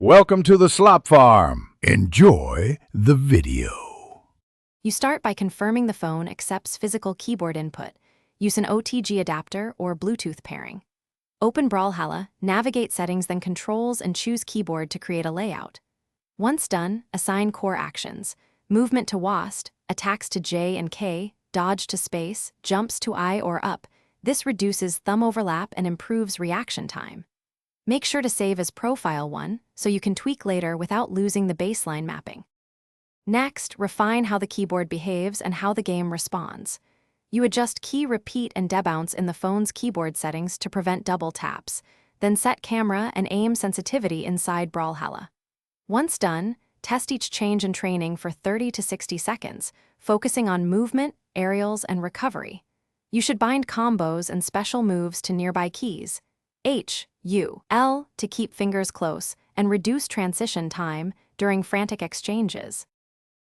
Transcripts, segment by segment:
Welcome to the Slop Farm. Enjoy the video. You start by confirming the phone accepts physical keyboard input. Use an OTG adapter or Bluetooth pairing. Open Brawlhalla, navigate settings, then controls, and choose keyboard to create a layout. Once done, assign core actions. Movement to WASD, attacks to J and K, dodge to space, jumps to I or up. This reduces thumb overlap and improves reaction time. Make sure to save as Profile 1 so you can tweak later without losing the baseline mapping. Next, refine how the keyboard behaves and how the game responds. You adjust key repeat and debounce in the phone's keyboard settings to prevent double taps, then set camera and aim sensitivity inside Brawlhalla. Once done, test each change in training for 30 to 60 seconds, focusing on movement, aerials, and recovery. You should bind combos and special moves to nearby keys. H, U, L to keep fingers close and reduce transition time during frantic exchanges.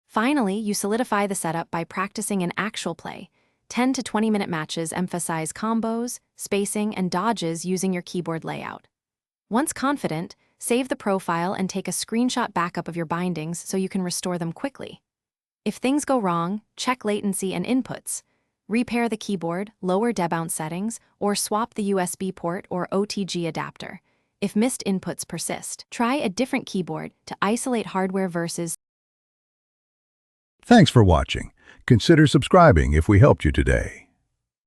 Finally, you solidify the setup by practicing in actual play. 10 to 20-minute matches emphasize combos, spacing, and dodges using your keyboard layout. Once confident, save the profile and take a screenshot backup of your bindings so you can restore them quickly. If things go wrong, check latency and inputs. Repair the keyboard, lower debounce settings, or swap the USB port or OTG adapter. If missed inputs persist, try a different keyboard to isolate hardware versus. Thanks for watching. Consider subscribing if we helped you today.